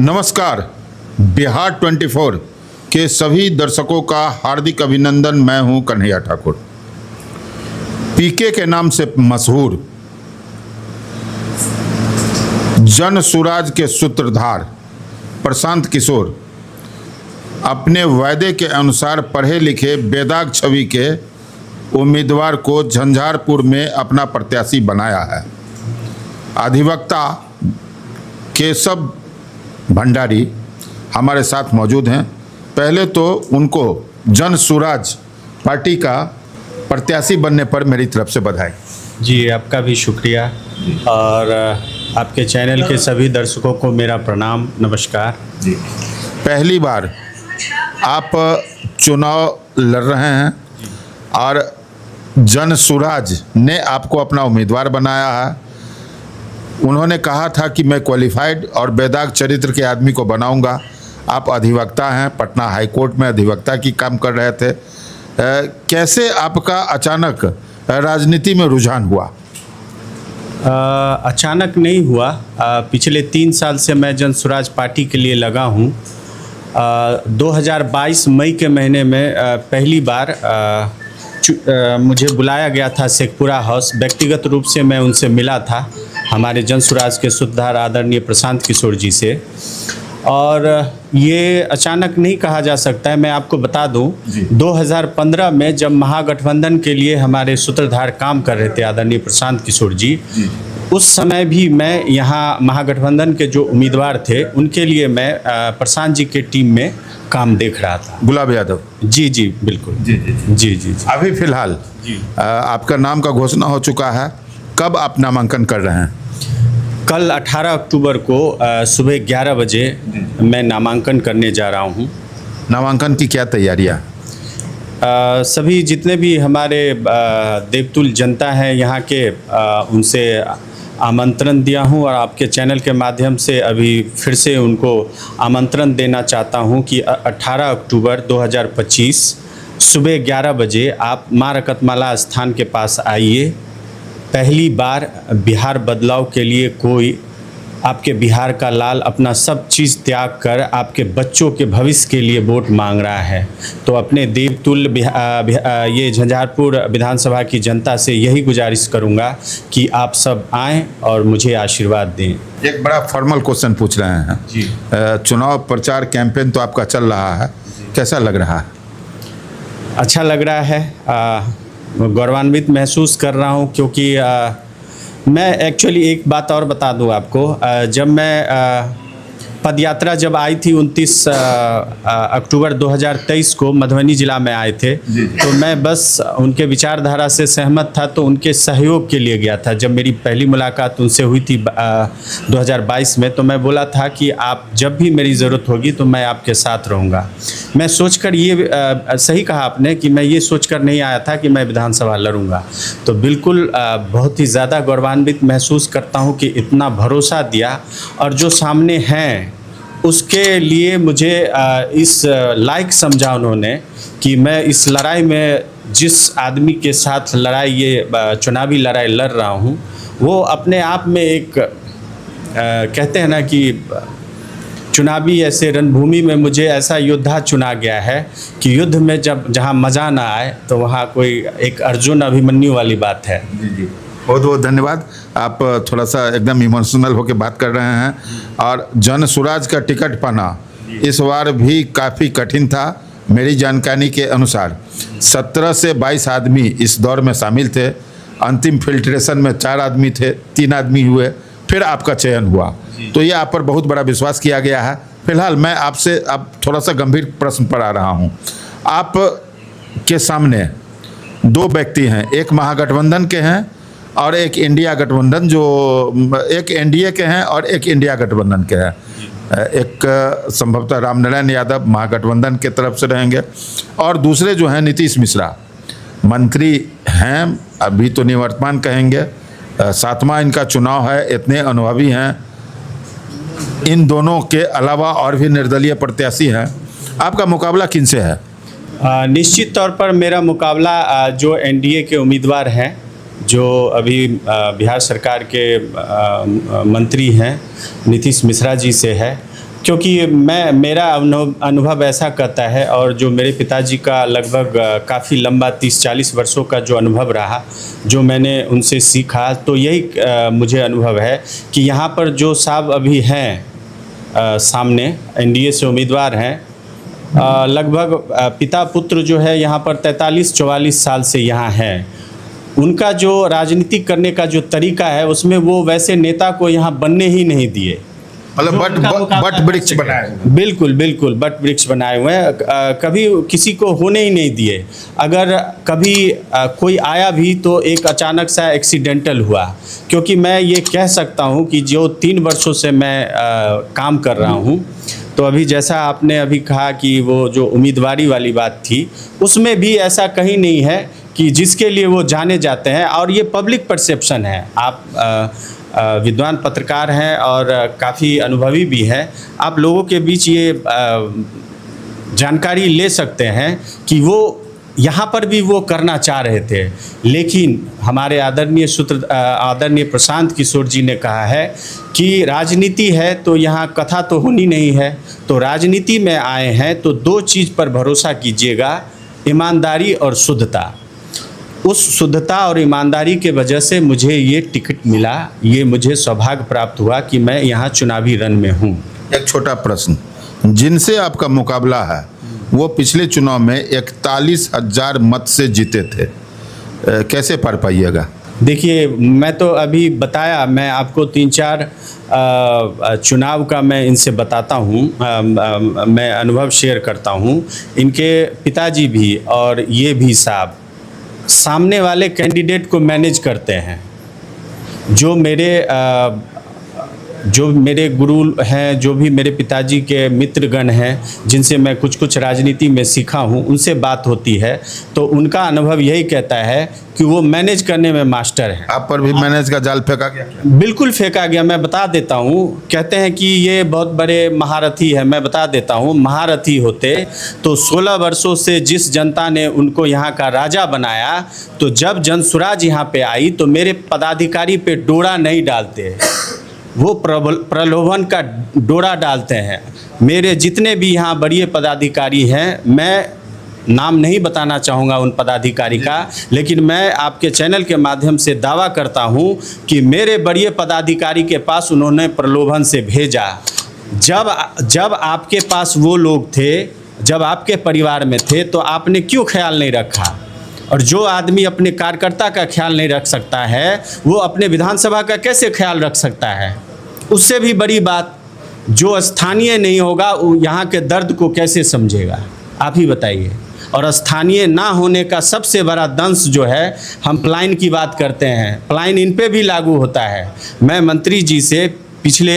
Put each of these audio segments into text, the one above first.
नमस्कार। बिहार 24 के सभी दर्शकों का हार्दिक अभिनंदन। मैं हूं कन्हैया ठाकुर। पीके के नाम से मशहूर जन सुराज के सूत्रधार प्रशांत किशोर अपने वायदे के अनुसार पढ़े लिखे बेदाग छवि के उम्मीदवार को झंझारपुर में अपना प्रत्याशी बनाया है। अधिवक्ता केशव भंडारी हमारे साथ मौजूद हैं। पहले तो उनको जन सुराज पार्टी का प्रत्याशी बनने पर मेरी तरफ से बधाई। जी, आपका भी शुक्रिया और आपके चैनल के सभी दर्शकों को मेरा प्रणाम, नमस्कार। जी, पहली बार आप चुनाव लड़ रहे हैं और जन सुराज ने आपको अपना उम्मीदवार बनाया है। उन्होंने कहा था कि मैं क्वालिफाइड और बेदाग चरित्र के आदमी को बनाऊंगा। आप अधिवक्ता हैं, पटना हाई कोर्ट में अधिवक्ता की काम कर रहे थे। कैसे आपका अचानक राजनीति में रुझान हुआ? अचानक नहीं हुआ। पिछले 3 साल से मैं जन स्वराज पार्टी के लिए लगा हूँ। 2022 मई के महीने में पहली बार मुझे बुलाया गया था शेखपुरा हाउस। व्यक्तिगत रूप से मैं उनसे मिला था, हमारे जन सुराज के सूत्रधार आदरणीय प्रशांत किशोर जी से। और ये अचानक नहीं कहा जा सकता है। मैं आपको बता दूं, 2015 में जब महागठबंधन के लिए हमारे सूत्रधार काम कर रहे थे आदरणीय प्रशांत किशोर जी, उस समय भी मैं यहाँ महागठबंधन के जो उम्मीदवार थे उनके लिए मैं प्रशांत जी के टीम में काम देख रहा था। गुलाब यादव जी जी बिल्कुल। जी जी जी जी जी, जी। अभी फिलहाल आपका नाम का घोषणा हो चुका है। कब आप नामांकन कर रहे हैं? कल 18 अक्टूबर को सुबह 11 बजे मैं नामांकन करने जा रहा हूँ। नामांकन की क्या तैयारियाँ? सभी जितने भी हमारे देवतुल जनता है यहाँ के, उनसे आमंत्रण दिया हूँ और आपके चैनल के माध्यम से अभी फिर से उनको आमंत्रण देना चाहता हूँ कि 18 अक्टूबर 2025 सुबह 11 बजे आप माँ रकतमाला स्थान के पास आइए। पहली बार बिहार बदलाव के लिए कोई आपके बिहार का लाल अपना सब चीज़ त्याग कर आपके बच्चों के भविष्य के लिए वोट मांग रहा है। तो अपने देवतुल्य ये झंझारपुर विधानसभा की जनता से यही गुजारिश करूंगा कि आप सब आएं और मुझे आशीर्वाद दें। एक बड़ा फॉर्मल क्वेश्चन पूछ रहे हैं जी। चुनाव प्रचार कैंपेन तो आपका चल रहा है, कैसा लग रहा है? अच्छा लग रहा है। गौरवान्वित महसूस कर रहा हूं क्योंकि मैं एक्चुअली एक बात और बता दूं आपको। जब मैं पदयात्रा जब आई थी 29 अक्टूबर 2023 को मधुबनी ज़िला में आए थे, तो मैं बस उनके विचारधारा से सहमत था, तो उनके सहयोग के लिए गया था। जब मेरी पहली मुलाकात उनसे हुई थी 2022 में, तो मैं बोला था कि आप जब भी मेरी ज़रूरत होगी तो मैं आपके साथ रहूँगा। मैं सोचकर ये सही कहा आपने कि मैं ये सोचकर नहीं आया था कि मैं विधानसभा लड़ूंगा। तो बिल्कुल बहुत ही ज़्यादा गौरवान्वित महसूस करता हूँ कि इतना भरोसा दिया, और जो सामने हैं उसके लिए मुझे इस लायक समझा उन्होंने कि मैं इस लड़ाई में जिस आदमी के साथ लड़ाई, ये चुनावी लड़ाई लड़ रहा हूँ, वो अपने आप में एक कहते हैं ना कि चुनावी ऐसे रणभूमि में मुझे ऐसा योद्धा चुना गया है कि युद्ध में जब जहाँ मज़ा ना आए तो वहाँ कोई एक अर्जुन अभिमन्यु वाली बात है। जी जी, बहुत बहुत धन्यवाद। आप थोड़ा सा एकदम इमोशनल होकर बात कर रहे हैं। और जन सुराज का टिकट पाना इस बार भी काफ़ी कठिन था। मेरी जानकारी के अनुसार 17 से 22 आदमी इस दौर में शामिल थे। अंतिम फिल्ट्रेशन में 4 आदमी थे, 3 आदमी हुए, फिर आपका चयन हुआ। तो ये आप पर बहुत बड़ा विश्वास किया गया है। फिलहाल मैं आपसे अब थोड़ा सा गंभीर प्रश्न पर आ रहा हूँ। आप के सामने 2 व्यक्ति हैं, एक महागठबंधन के हैं और एक इंडिया गठबंधन, जो एक एनडीए के हैं और एक इंडिया गठबंधन के हैं। एक संभवतः रामनारायण यादव महागठबंधन के तरफ से रहेंगे और दूसरे जो हैं नीतीश मिश्रा, मंत्री हैं, अभी तो निवर्तमान कहेंगे, 7वां इनका चुनाव है, इतने अनुभवी हैं। इन दोनों के अलावा और भी निर्दलीय प्रत्याशी हैं। आपका मुकाबला किनसे है? निश्चित तौर पर मेरा मुकाबला जो एनडीए के उम्मीदवार हैं, जो अभी बिहार सरकार के मंत्री हैं नीतीश मिश्रा जी से है। क्योंकि मेरा अनुभव ऐसा कहता है, और जो मेरे पिताजी का लगभग काफ़ी लंबा 30-40 वर्षों का जो अनुभव रहा, जो मैंने उनसे सीखा, तो यही मुझे अनुभव है कि यहाँ पर जो साहब अभी हैं सामने एनडीए से उम्मीदवार हैं, लगभग पिता पुत्र जो है यहाँ पर 43-44 साल से यहाँ हैं। उनका जो राजनीति करने का जो तरीका है, उसमें वो वैसे नेता को यहाँ बनने ही नहीं दिए। मतलब बट वृक्ष बनाए हुए। बिल्कुल बिल्कुल, बट वृक्ष बनाए हुए हैं। कभी किसी को होने ही नहीं दिए। अगर कभी कोई आया भी तो एक अचानक सा एक्सीडेंटल हुआ। क्योंकि मैं ये कह सकता हूँ कि जो 3 वर्षों से मैं काम कर रहा हूँ, तो अभी जैसा आपने अभी कहा कि वो जो उम्मीदवारी वाली बात थी, उसमें भी ऐसा कहीं नहीं है कि जिसके लिए वो जाने जाते हैं। और ये पब्लिक परसेप्शन है। आप विद्वान पत्रकार हैं और काफ़ी अनुभवी भी हैं, आप लोगों के बीच ये जानकारी ले सकते हैं कि वो यहाँ पर भी वो करना चाह रहे थे। लेकिन हमारे आदरणीय प्रशांत किशोर जी ने कहा है कि राजनीति है तो यहाँ कथा तो होनी नहीं है, तो राजनीति में आए हैं तो 2 चीज़ पर भरोसा कीजिएगा, ईमानदारी और शुद्धता। उस शुद्धता और ईमानदारी के वजह से मुझे ये टिकट मिला, ये मुझे सौभाग्य प्राप्त हुआ कि मैं यहाँ चुनावी रण में हूँ। एक छोटा प्रश्न, जिनसे आपका मुकाबला है वो पिछले चुनाव में 41,000 मत से जीते थे, कैसे पार पाइएगा? देखिए, मैं तो अभी बताया, मैं आपको 3-4 चुनाव का मैं इनसे बताता हूँ, मैं अनुभव शेयर करता हूँ। इनके पिताजी भी और ये भी साहब सामने वाले कैंडिडेट को मैनेज करते हैं। जो मेरे गुरु हैं, जो भी मेरे पिताजी के मित्रगण हैं, जिनसे मैं कुछ राजनीति में सीखा हूँ, उनसे बात होती है तो उनका अनुभव यही कहता है कि वो मैनेज करने में मास्टर हैं। आप पर भी मैनेज का जाल फेंका गया? बिल्कुल फेंका गया, मैं बता देता हूँ। कहते हैं कि ये बहुत बड़े महारथी है, मैं बता देता हूँ। महारथी होते तो 16 वर्षों से जिस जनता ने उनको यहाँ का राजा बनाया, तो जब जनसुराज यहाँ पे आई तो मेरे पदाधिकारी पे डोरा नहीं डालते, वो प्रलोभन का डोरा डालते हैं। मेरे जितने भी यहाँ बड़े पदाधिकारी हैं, मैं नाम नहीं बताना चाहूँगा उन पदाधिकारी का, लेकिन मैं आपके चैनल के माध्यम से दावा करता हूँ कि मेरे बड़े पदाधिकारी के पास उन्होंने प्रलोभन से भेजा। जब आपके पास वो लोग थे, जब आपके परिवार में थे, तो आपने क्यों ख्याल नहीं रखा? और जो आदमी अपने कार्यकर्ता का ख्याल नहीं रख सकता है, वो अपने विधानसभा का कैसे ख्याल रख सकता है? उससे भी बड़ी बात, जो स्थानीय नहीं होगा वो यहाँ के दर्द को कैसे समझेगा? आप ही बताइए। और स्थानीय ना होने का सबसे बड़ा दंश जो है, हम पलायन की बात करते हैं, पलायन इन पे भी लागू होता है। मैं मंत्री जी से पिछले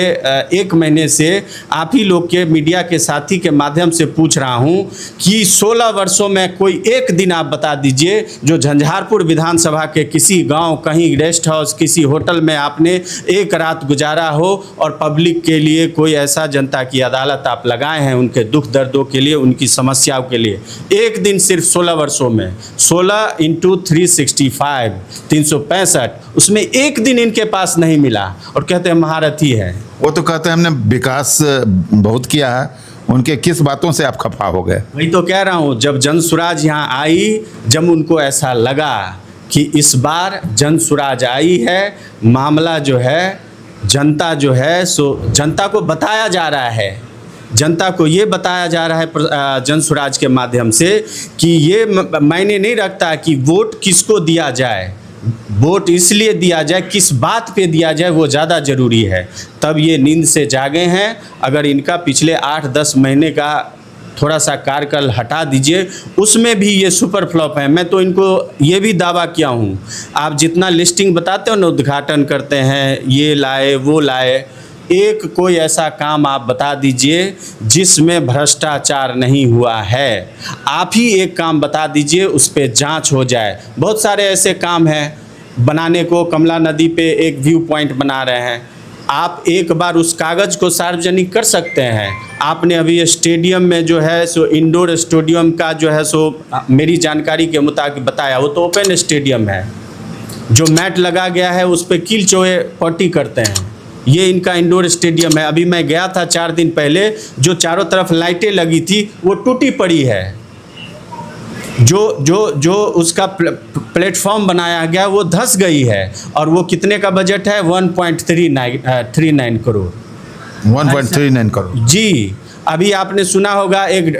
1 महीने से आप ही लोग के मीडिया के साथी के माध्यम से पूछ रहा हूं कि 16 वर्षों में कोई एक दिन आप बता दीजिए जो झंझारपुर विधानसभा के किसी गांव, कहीं रेस्ट हाउस, किसी होटल में आपने एक रात गुजारा हो और पब्लिक के लिए कोई ऐसा जनता की अदालत आप लगाए हैं, उनके दुख दर्दों के लिए, उनकी समस्याओं के लिए। एक दिन सिर्फ 16 वर्षों में 16 × 365 365, उसमें एक दिन इनके पास नहीं मिला और कहते हैं महारथी है। वो तो कहते हैं हमने विकास बहुत किया है, उनके किस बातों से आप खफा हो गए? वही तो कह रहा हूँ, जब जनसुराज यहाँ आई, जब उनको ऐसा लगा कि इस बार जनसुराज आई है, मामला जो है, जनता जो है सो जनता को बताया जा रहा है, जनता को ये बताया जा रहा है जनसुराज के माध्यम से कि ये मायने नहीं रखता कि वोट किसको दिया जाए, वोट इसलिए दिया जाए, किस बात पे दिया जाए, वो ज़्यादा ज़रूरी है। तब ये नींद से जागे हैं। अगर इनका पिछले 8-10 महीने का थोड़ा सा कार्यकाल हटा दीजिए, उसमें भी ये सुपर फ्लॉप है। मैं तो इनको ये भी दावा किया हूँ, आप जितना लिस्टिंग बताते हो ना, उद्घाटन करते हैं, ये लाए वो लाए, एक कोई ऐसा काम आप बता दीजिए जिसमें भ्रष्टाचार नहीं हुआ है। आप ही एक काम बता दीजिए, उस पर जांच हो जाए। बहुत सारे ऐसे काम हैं बनाने को, कमला नदी पे एक व्यू पॉइंट बना रहे हैं, आप एक बार उस कागज़ को सार्वजनिक कर सकते हैं। आपने अभी स्टेडियम में जो है सो इंडोर स्टेडियम का जो है सो मेरी जानकारी के मुताबिक बताया, वो तो ओपन स्टेडियम है, जो मैट लगा गया है उस पर कील चोहे पट्टी करते हैं, ये इनका इंडोर स्टेडियम है। अभी मैं गया था 4 दिन पहले, जो चारों तरफ लाइटें लगी थी वो टूटी पड़ी है। जो उसका प्लेटफॉर्म बनाया गया वो धंस गई है। और वो कितने का बजट है? 1.39 करोड़। 1.39 करोड़। जी, अभी आपने सुना होगा एक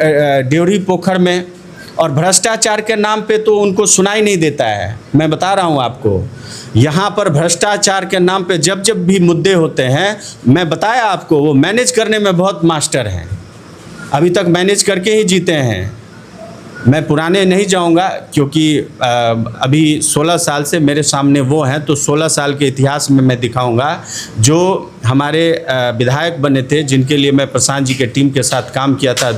ड्योढ़ी पोखर में, और भ्रष्टाचार के नाम पे तो उनको सुनाई नहीं देता है। मैं बता रहा हूँ आपको, यहाँ पर भ्रष्टाचार के नाम पे जब जब भी मुद्दे होते हैं, मैं बताया आपको, वो मैनेज करने में बहुत मास्टर हैं। अभी तक मैनेज करके ही जीते हैं। मैं पुराने नहीं जाऊंगा, क्योंकि अभी 16 साल से मेरे सामने वो हैं, तो 16 साल के इतिहास में मैं दिखाऊंगा। जो हमारे विधायक बने थे, जिनके लिए मैं प्रशांत जी के टीम के साथ काम किया था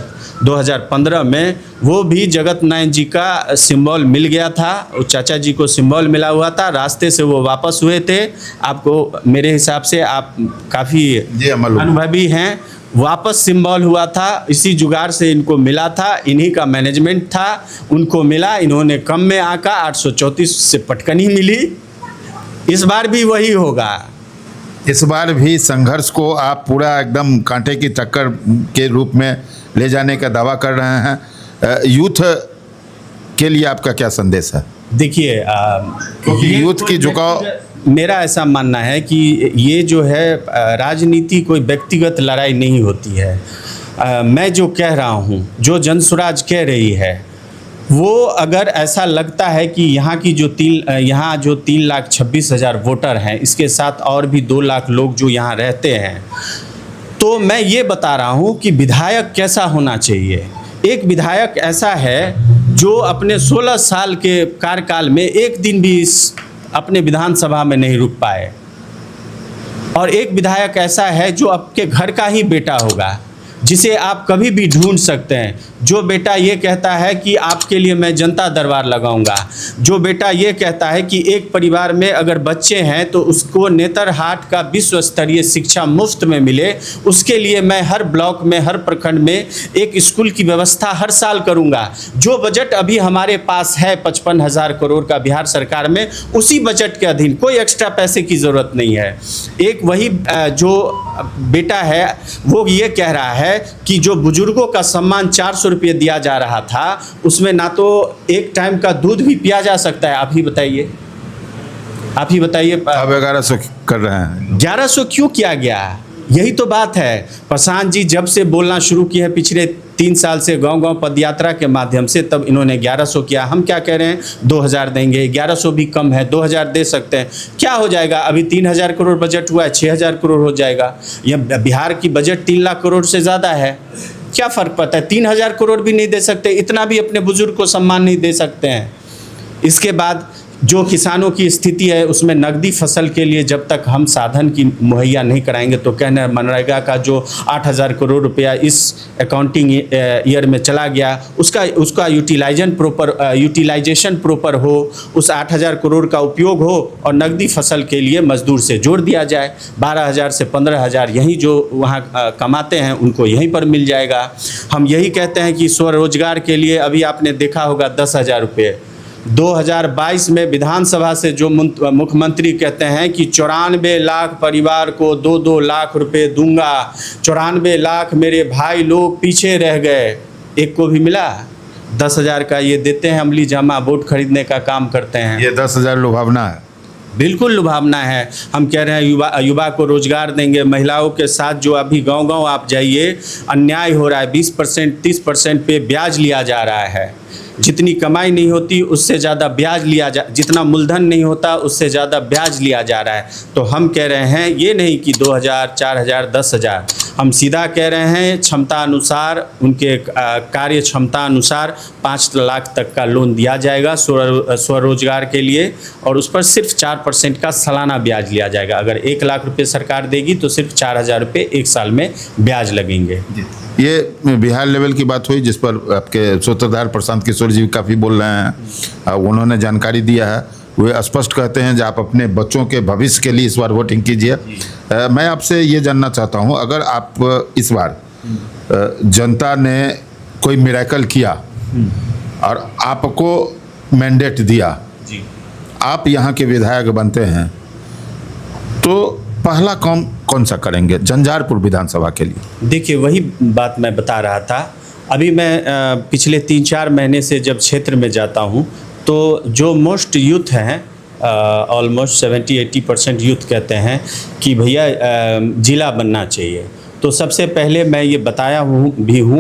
2015 में, वो भी जगत नारायण जी का सिंबल मिल गया था। उस चाचा जी को सिंबल मिला हुआ था, रास्ते से वो वापस हुए थे। आपको, मेरे हिसाब से आप काफ़ी अनुभवी हैं, वापस सिंबल हुआ था, इसी जुगाड़ से इनको मिला था। इन्हीं का मैनेजमेंट था, उनको मिला। इन्होंने कम में आका 834 से पटकनी मिली। इस बार भी वही होगा। इस बार भी संघर्ष को आप पूरा एकदम कांटे की टक्कर के रूप में ले जाने का दावा कर रहे हैं। यूथ के लिए आपका क्या संदेश है? देखिए, यूथ की झुकाव, मेरा ऐसा मानना है कि ये जो है राजनीति कोई व्यक्तिगत लड़ाई नहीं होती है। मैं जो कह रहा हूँ, जो जनसुराज कह रही है, वो अगर ऐसा लगता है कि यहाँ जो 3,26,000 वोटर हैं, इसके साथ और भी 2 लाख लोग जो यहाँ रहते हैं, तो मैं ये बता रहा हूँ कि विधायक कैसा होना चाहिए। एक विधायक ऐसा है जो अपने 16 साल के कार्यकाल में एक दिन भी अपने विधानसभा में नहीं रुक पाए। और एक विधायक ऐसा है जो आपके घर का ही बेटा होगा, जिसे आप कभी भी ढूंढ सकते हैं। जो बेटा ये कहता है कि आपके लिए मैं जनता दरबार लगाऊंगा, जो बेटा ये कहता है कि एक परिवार में अगर बच्चे हैं तो उसको नेतरहाट का विश्व स्तरीय शिक्षा मुफ्त में मिले, उसके लिए मैं हर ब्लॉक में, हर प्रखंड में एक स्कूल की व्यवस्था हर साल करूंगा। जो बजट अभी हमारे पास है 55,000 करोड़ का बिहार सरकार में, उसी बजट के अधीन, कोई एक्स्ट्रा पैसे की ज़रूरत नहीं है। एक वही जो बेटा है वो ये कह रहा है कि जो बुजुर्गों का सम्मान 400 रुपये दिया जा रहा था, उसमें ना तो एक टाइम का दूध भी पिया जा सकता है। आप ही बताइए। आप 1100 कर रहे हैं। 1100 क्यों किया गया? यही तो बात है। प्रशांत जी जब से बोलना शुरू किए हैं पिछले 3 साल से, गांव-गांव पदयात्रा के माध्यम से, तब इन्होंने 1100 किया। हम क्या कह रहे हैं? 2000 देंगे। 1100 भी कम है, 2000 दे सकते हैं। क्या हो जाएगा? अभी 3000 करोड़ बजट हुआ है, 6000 करोड़ हो जाएगा। यह बिहार की बजट 3 लाख करोड़ से ज़्यादा है। क्या फ़र्क पड़ता है? 3000 करोड़ भी नहीं दे सकते, इतना भी अपने बुजुर्ग को सम्मान नहीं दे सकते हैं। इसके बाद जो किसानों की स्थिति है, उसमें नकदी फसल के लिए जब तक हम साधन की मुहैया नहीं कराएंगे, तो कहना मनरेगा का जो 8000 करोड़ रुपया इस अकाउंटिंग ईयर में चला गया, उसका यूटिलाइजेशन प्रॉपर हो, उस 8000 करोड़ का उपयोग हो और नकदी फसल के लिए मजदूर से जोड़ दिया जाए। 12,000 से 15,000 यहीं जो वहाँ कमाते हैं उनको यहीं पर मिल जाएगा। हम यही कहते हैं कि स्वरोजगार के लिए अभी आपने देखा होगा 10,000 रुपये 2022 में विधानसभा से जो मुख्यमंत्री कहते हैं कि 94 लाख परिवार को 2-2 लाख रुपए दूंगा। 94 लाख मेरे भाई लोग पीछे रह गए, एक को भी मिला? 10,000 का ये देते हैं, अमली जामा वोट खरीदने का काम करते हैं। ये 10,000 लुभावना है, बिल्कुल लुभावना है। हम कह रहे हैं युवा को रोजगार देंगे। महिलाओं के साथ जो अभी गांव-गांव आप जाइए, अन्याय हो रहा है। 20% 30% पे ब्याज लिया जा रहा है। जितनी कमाई नहीं होती उससे ज़्यादा ब्याज लिया जितना मूलधन नहीं होता उससे ज़्यादा ब्याज लिया जा रहा है। तो हम कह रहे हैं ये नहीं कि 2000, 4000, 10,000, हम सीधा कह रहे हैं क्षमता अनुसार, उनके कार्य क्षमता अनुसार 5 लाख तक का लोन दिया जाएगा स्वरोजगार के लिए, और उस पर सिर्फ 4% का सालाना ब्याज लिया जाएगा। अगर 1 लाख रुपये सरकार देगी तो सिर्फ 4,000 रुपये 1 साल में ब्याज लगेंगे। ये बिहार लेवल की बात हुई, जिस पर आपके सूत्रधार प्रशांत किशोर जी काफ़ी बोल रहे हैं। उन्होंने जानकारी दिया है, वे स्पष्ट कहते हैं कि आप अपने बच्चों के भविष्य के लिए इस बार वोटिंग कीजिए। मैं आपसे ये जानना चाहता हूँ, अगर आप इस बार जनता ने कोई मिरेकल किया और आपको मैंडेट दिया, आप यहाँ के विधायक बनते हैं, तो पहला काम कौन सा करेंगे झंझारपुर विधानसभा के लिए? देखिए, वही बात मैं बता रहा था। अभी मैं पिछले 3-4 महीने से जब क्षेत्र में जाता हूँ तो जो मोस्ट यूथ हैं, ऑलमोस्ट 70-80% यूथ कहते हैं कि भैया ज़िला बनना चाहिए। तो सबसे पहले मैं ये बताया हूँ,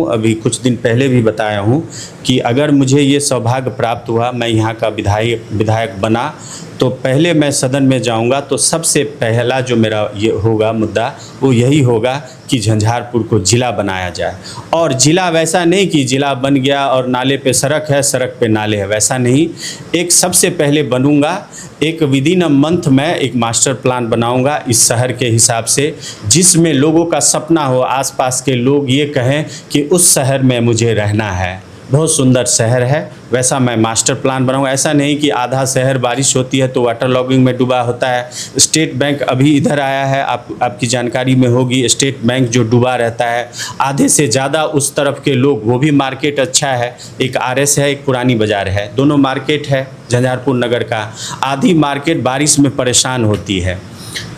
अभी कुछ दिन पहले भी बताया हूँ कि अगर मुझे ये सौभाग्य प्राप्त हुआ, मैं यहाँ का विधायक बना, तो पहले मैं सदन में जाऊंगा तो सबसे पहला जो मेरा ये होगा मुद्दा वो यही होगा कि झंझारपुर को ज़िला बनाया जाए। और ज़िला वैसा नहीं कि ज़िला बन गया और नाले पे सड़क है, सड़क पे नाले है, वैसा नहीं। एक सबसे पहले बनूंगा, एक विदिन अ मंथ में एक मास्टर प्लान बनाऊंगा इस शहर के हिसाब से, जिसमें लोगों का सपना हो, आसपास के लोग ये कहें कि उस शहर में मुझे रहना है, बहुत सुंदर शहर है, वैसा मैं मास्टर प्लान बनाऊंगा। ऐसा नहीं कि आधा शहर बारिश होती है तो वाटर लॉगिंग में डूबा होता है। स्टेट बैंक अभी इधर आया है, आपकी जानकारी में होगी, स्टेट बैंक जो डूबा रहता है, आधे से ज़्यादा उस तरफ के लोग, वो भी मार्केट अच्छा है, एक RS है, एक पुरानी बाज़ार है, दोनों मार्केट है झंझारपुर नगर का। आधी मार्केट बारिश में परेशान होती है।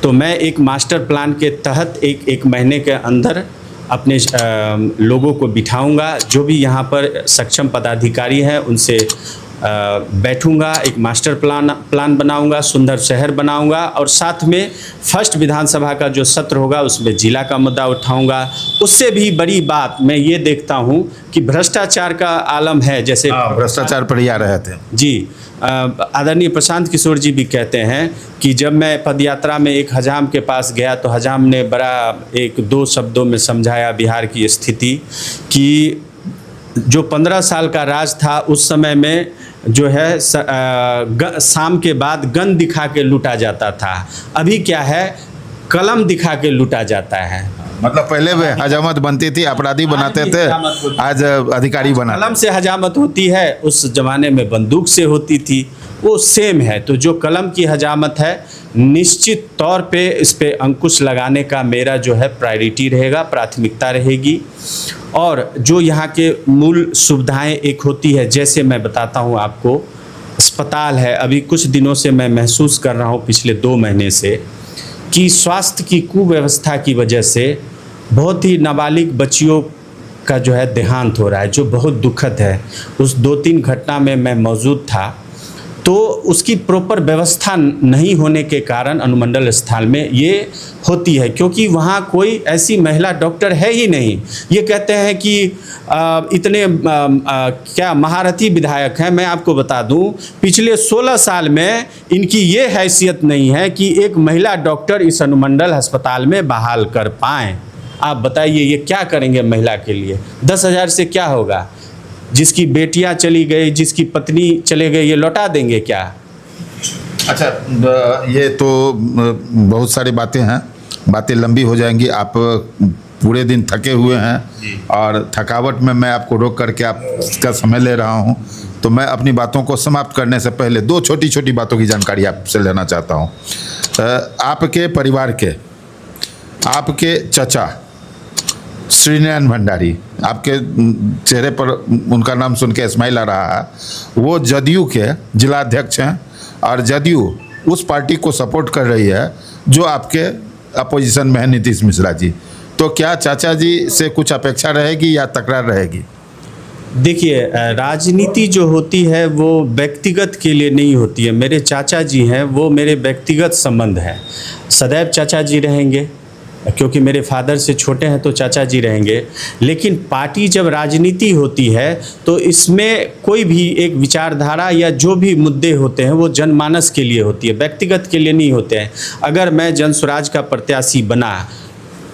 तो मैं एक मास्टर प्लान के तहत एक महीने के अंदर अपने लोगों को बिठाऊंगा, जो भी यहाँ पर सक्षम पदाधिकारी हैं उनसे बैठूंगा, एक मास्टर प्लान बनाऊंगा, सुंदर शहर बनाऊंगा, और साथ में फर्स्ट विधानसभा का जो सत्र होगा उसमें जिला का मुद्दा उठाऊंगा। उससे भी बड़ी बात मैं ये देखता हूँ कि भ्रष्टाचार का आलम है, जैसे भ्रष्टाचार पर ही आ रहे थे जी। आदरणीय प्रशांत किशोर जी भी कहते हैं कि जब मैं पदयात्रा में एक हजाम के पास गया तो हजाम ने बड़ा 1-2 शब्दों में समझाया बिहार की स्थिति, कि जो 15 साल का राज था उस समय में जो है शाम के बाद गन दिखा के लूटा जाता था, अभी क्या है, कलम दिखा के लूटा जाता है। मतलब पहले वे हजामत बनती थी, अपराधी बनाते थे, आज अधिकारी बना। कलम से हजामत होती है, उस जमाने में बंदूक से होती थी, वो सेम है। तो जो कलम की हजामत है, निश्चित तौर पे इस पे अंकुश लगाने का मेरा जो है प्रायोरिटी रहेगा, प्राथमिकता रहेगी। और जो यहाँ के मूल सुविधाएं एक होती है, जैसे मैं बताता हूँ आपको, अस्पताल है। अभी कुछ दिनों से मैं महसूस कर रहा हूँ, पिछले 2 महीने से, कि स्वास्थ्य की कुव्यवस्था की वजह से बहुत ही नाबालिग बच्चियों का जो है देहांत हो रहा है, जो बहुत दुखद है। उस 2-3 घटना में मैं मौजूद था, तो उसकी प्रॉपर व्यवस्था नहीं होने के कारण अनुमंडल स्थल में ये होती है, क्योंकि वहाँ कोई ऐसी महिला डॉक्टर है ही नहीं। ये कहते हैं कि इतने क्या महारथी विधायक हैं। मैं आपको बता दूं, पिछले 16 साल में इनकी ये हैसियत नहीं है कि एक महिला डॉक्टर इस अनुमंडल अस्पताल में बहाल कर पाएँ। आप बताइए ये क्या करेंगे महिला के लिए? 10,000 से क्या होगा? जिसकी बेटियां चली गई, जिसकी पत्नी चले गई, ये लौटा देंगे क्या? अच्छा, ये तो बहुत सारी बातें हैं, बातें लंबी हो जाएंगी। आप पूरे दिन थके हुए हैं और थकावट में मैं आपको रोक करके आपका समय ले रहा हूं, तो मैं अपनी बातों को समाप्त करने से पहले 2 छोटी छोटी बातों की जानकारी आपसे लेना चाहता हूं। आपके परिवार के, आपके चचा श्रीनयन भंडारी, आपके चेहरे पर उनका नाम सुन के स्माइल आ रहा है, वो जदयू के जिला अध्यक्ष हैं और जदयू उस पार्टी को सपोर्ट कर रही है जो आपके अपोजिशन में है, नीतीश मिश्रा जी। तो क्या चाचा जी से कुछ अपेक्षा रहेगी या तकरार रहेगी? देखिए, राजनीति जो होती है वो व्यक्तिगत के लिए नहीं होती है। मेरे चाचा जी हैं, वो मेरे व्यक्तिगत संबंध है, सदैव चाचा जी रहेंगे, क्योंकि मेरे फादर से छोटे हैं तो चाचा जी रहेंगे। लेकिन पार्टी जब राजनीति होती है तो इसमें कोई भी एक विचारधारा या जो भी मुद्दे होते हैं वो जनमानस के लिए होती है, व्यक्तिगत के लिए नहीं होते हैं। अगर मैं जन स्वराज का प्रत्याशी बना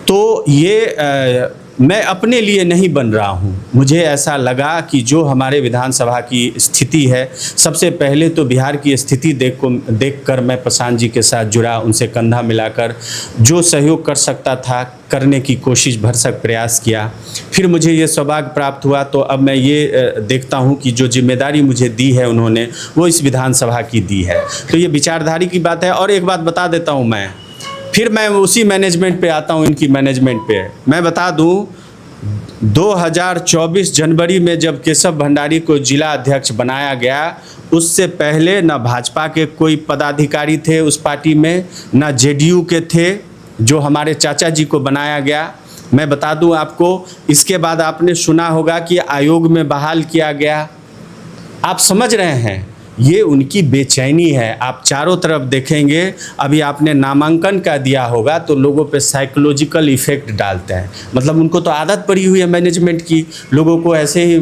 तो ये मैं अपने लिए नहीं बन रहा हूँ। मुझे ऐसा लगा कि जो हमारे विधानसभा की स्थिति है, सबसे पहले तो बिहार की स्थिति देखकर मैं प्रशांत जी के साथ जुड़ा, उनसे कंधा मिलाकर जो सहयोग कर सकता था करने की कोशिश भरसक प्रयास किया। फिर मुझे ये सौभाग्य प्राप्त हुआ, तो अब मैं ये देखता हूँ कि जो जिम्मेदारी मुझे दी है उन्होंने, वो इस विधानसभा की दी है। तो ये विचारधारी की बात है। और एक बात बता देता हूँ, फिर मैं उसी मैनेजमेंट पे आता हूँ, इनकी मैनेजमेंट पे। मैं बता दूँ, 2024 जनवरी में जब केशव भंडारी को जिला अध्यक्ष बनाया गया, उससे पहले न भाजपा के कोई पदाधिकारी थे उस पार्टी में, न जेडीयू के थे, जो हमारे चाचा जी को बनाया गया। मैं बता दूं आपको, इसके बाद आपने सुना होगा कि आयोग में बहाल किया गया। आप समझ रहे हैं, ये उनकी बेचैनी है। आप चारों तरफ देखेंगे, अभी आपने नामांकन का दिया होगा तो लोगों पे साइकोलॉजिकल इफ़ेक्ट डालते हैं। मतलब उनको तो आदत पड़ी हुई है मैनेजमेंट की, लोगों को ऐसे ही,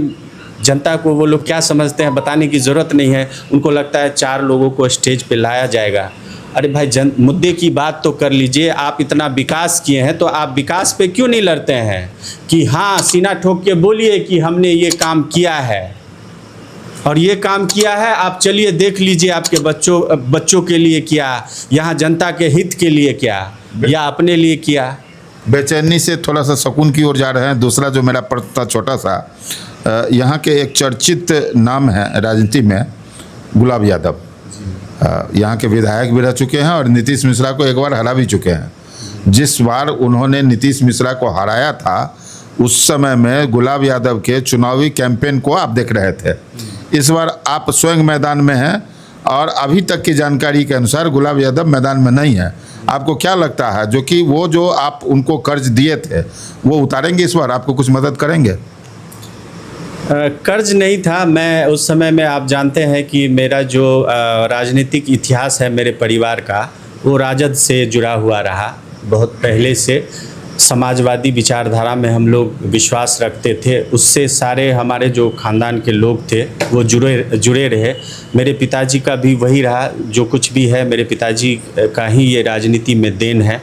जनता को वो लोग क्या समझते हैं बताने की ज़रूरत नहीं है। उनको लगता है 4 लोगों को स्टेज पे लाया जाएगा। अरे भाई, मुद्दे की बात तो कर लीजिए। आप इतना विकास किए हैं तो आप विकास पे क्यों नहीं लड़ते हैं कि हाँ, सीना ठोक के बोलिए कि हमने ये काम किया है और ये काम किया है। आप चलिए देख लीजिए, आपके बच्चों के लिए किया, यहाँ जनता के हित के लिए किया या अपने लिए किया। बेचैनी से थोड़ा सा सुकून की ओर जा रहे हैं। दूसरा जो मेरा प्रश्न था छोटा सा, यहाँ के एक चर्चित नाम है राजनीति में, गुलाब यादव। यहाँ के विधायक भी रह चुके हैं और नीतीश मिश्रा को एक बार हरा भी चुके हैं। जिस बार उन्होंने नीतीश मिश्रा को हराया था, उस समय में गुलाब यादव के चुनावी कैंपेन को आप देख रहे थे। इस बार आप स्वयं मैदान में हैं और अभी तक की जानकारी के अनुसार गुलाब यादव मैदान में नहीं है। आपको क्या लगता है, जो कि वो जो आप उनको कर्ज दिए थे वो उतारेंगे इस बार, आपको कुछ मदद करेंगे? कर्ज नहीं था। मैं उस समय में, आप जानते हैं कि मेरा जो राजनीतिक इतिहास है मेरे परिवार का, वो राजद से जुड़ा हुआ रहा। बहुत पहले से समाजवादी विचारधारा में हम लोग विश्वास रखते थे। उससे सारे हमारे जो खानदान के लोग थे वो जुड़े रहे। मेरे पिताजी का भी वही रहा। जो कुछ भी है मेरे पिताजी का ही ये राजनीति में देन है।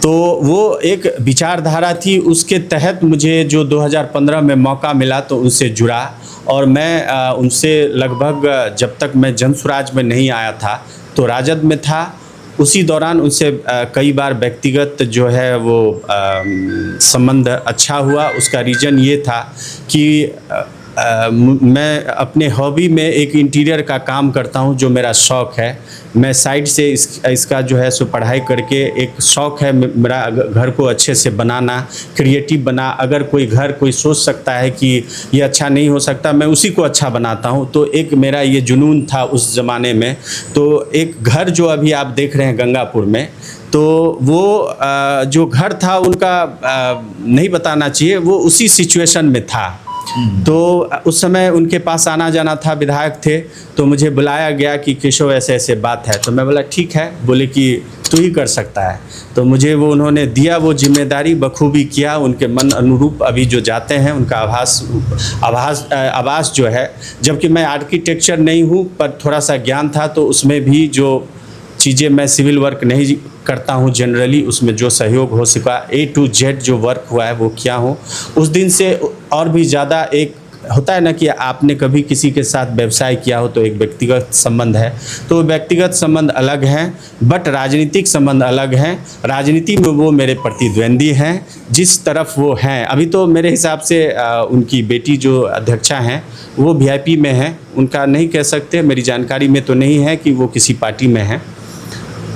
तो वो एक विचारधारा थी, उसके तहत मुझे जो 2015 में मौका मिला तो उनसे जुड़ा। और मैं उनसे लगभग, जब तक मैं जनसुराज में नहीं आया था तो राजद में था। उसी दौरान उनसे कई बार व्यक्तिगत जो है वो संबंध अच्छा हुआ। उसका रीज़न ये था कि मैं अपने हॉबी में एक इंटीरियर का काम करता हूं, जो मेरा शौक़ है। मैं साइड से इसका जो है सो पढ़ाई करके, एक शौक़ है मेरा घर को अच्छे से बनाना, क्रिएटिव बना। अगर कोई सोच सकता है कि ये अच्छा नहीं हो सकता, मैं उसी को अच्छा बनाता हूं। तो एक मेरा ये जुनून था उस ज़माने में। तो एक घर जो अभी आप देख रहे हैं गंगापुर में, तो वो जो घर था उनका नहीं बताना चाहिए, वो उसी सिचुएशन में था। तो उस समय उनके पास आना जाना था, विधायक थे। तो मुझे बुलाया गया कि केशव ऐसे ऐसे बात है। तो मैं बोला ठीक है। बोले कि तू ही कर सकता है। तो मुझे वो उन्होंने दिया, वो जिम्मेदारी बखूबी किया। उनके मन अनुरूप अभी जो जाते हैं उनका आभास जो है, जबकि मैं आर्किटेक्चर नहीं हूँ पर थोड़ा सा ज्ञान था, तो उसमें भी जो चीज़ें, मैं सिविल वर्क नहीं करता हूँ जनरली, उसमें जो सहयोग हो सका A to Z जो वर्क हुआ है वो किया हूँ। उस दिन से और भी ज़्यादा एक होता है ना कि आपने कभी किसी के साथ व्यवसाय किया हो तो एक व्यक्तिगत संबंध है, तो व्यक्तिगत संबंध अलग हैं बट राजनीतिक संबंध अलग हैं। राजनीति में वो मेरे प्रतिद्वंदी हैं जिस तरफ वो हैं। अभी तो मेरे हिसाब से उनकी बेटी जो अध्यक्षा हैं वो VIP में हैं। उनका नहीं कह सकते, मेरी जानकारी में तो नहीं है कि वो किसी पार्टी में हैं।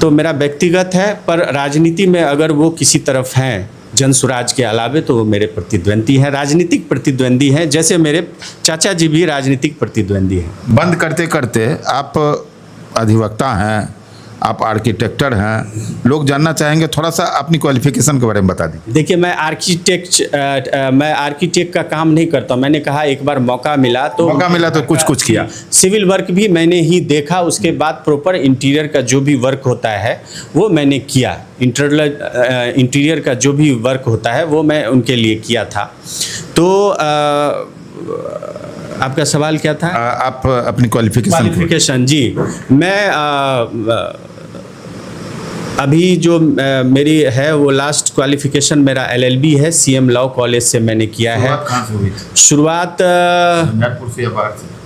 तो मेरा व्यक्तिगत है, पर राजनीति में अगर वो किसी तरफ हैं जनसुराज के अलावे, तो वो मेरे प्रतिद्वंदी हैं, राजनीतिक प्रतिद्वंदी हैं। जैसे मेरे चाचा जी भी राजनीतिक प्रतिद्वंदी हैं। बंद करते करते, आप अधिवक्ता हैं, आप आर्किटेक्टर हैं, लोग जानना चाहेंगे थोड़ा सा अपनी क्वालिफिकेशन के बारे में बता दीजिए। देखिए, मैं आर्किटेक्ट का काम नहीं करता। मैंने कहा एक बार मौका मिला तो कुछ किया। सिविल वर्क भी मैंने ही देखा, उसके बाद प्रॉपर इंटीरियर का जो भी वर्क होता है वो मैंने किया। इंटीरियर का जो भी वर्क होता है वो मैं उनके लिए किया था। तो आपका सवाल क्या था? आप अपनी क्वालिफिकेशन जी, मैं अभी जो मेरी है वो लास्ट क्वालिफिकेशन मेरा LLB है, CM लॉ कॉलेज से मैंने किया है। शुरुआत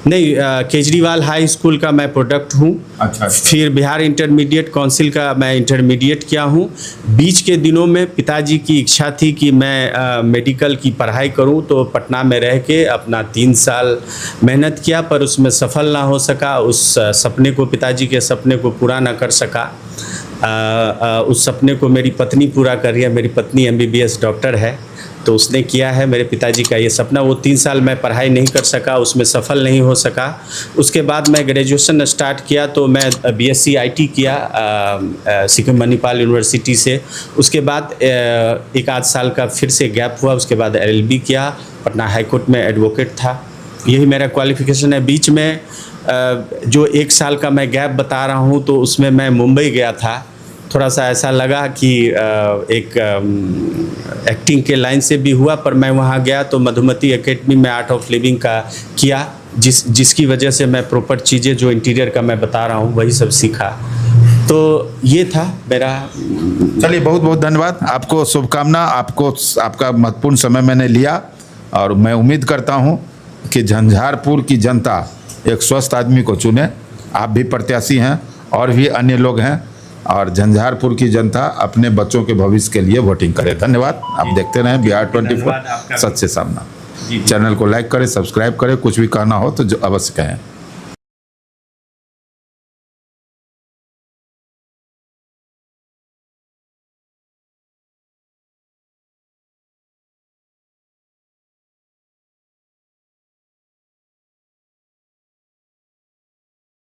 नहीं, केजरीवाल हाई स्कूल का मैं प्रोडक्ट हूँ। अच्छा। फिर बिहार इंटरमीडिएट काउंसिल का मैं इंटरमीडिएट किया हूँ। बीच के दिनों में पिताजी की इच्छा थी कि मैं मेडिकल की पढ़ाई करूँ, तो पटना में रह के अपना 3 साल मेहनत किया, पर उसमें सफल ना हो सका। उस सपने को, पिताजी के सपने को पूरा ना कर सका। उस सपने को मेरी पत्नी पूरा कर रही है। मेरी पत्नी MBBS डॉक्टर है तो उसने किया है। मेरे पिताजी का ये सपना, वो 3 साल मैं पढ़ाई नहीं कर सका, उसमें सफल नहीं हो सका। उसके बाद मैं ग्रेजुएशन स्टार्ट किया तो मैं बीएससी आईटी किया सिक्किम मणिपाल यूनिवर्सिटी से। उसके बाद एक आध साल का फिर से गैप हुआ। उसके बाद एलएलबी किया, पटना हाई कोर्ट में एडवोकेट था। यही मेरा क्वालिफिकेशन है। बीच में जो 1 साल का मैं गैप बता रहा हूँ तो उसमें मैं मुंबई गया था। थोड़ा सा ऐसा लगा कि एक एक्टिंग के लाइन से भी हुआ, पर मैं वहाँ गया तो मधुमती एकेडमी में आर्ट ऑफ लिविंग का किया, जिसकी वजह से मैं प्रॉपर चीज़ें जो इंटीरियर का मैं बता रहा हूँ वही सब सीखा। तो ये था मेरा। चलिए, बहुत बहुत धन्यवाद आपको, शुभकामना आपको। आपका महत्वपूर्ण समय मैंने लिया और मैं उम्मीद करता हूँ कि झंझारपुर की जनता एक स्वस्थ आदमी को चुने। आप भी प्रत्याशी हैं और भी अन्य लोग हैं, और झंझारपुर की जनता अपने बच्चों के भविष्य के लिए वोटिंग करे। धन्यवाद। आप देखते रहें बिहार 24 सच से सामना। चैनल को लाइक करें, सब्सक्राइब करें। कुछ भी कहना हो तो अवश्य कहें।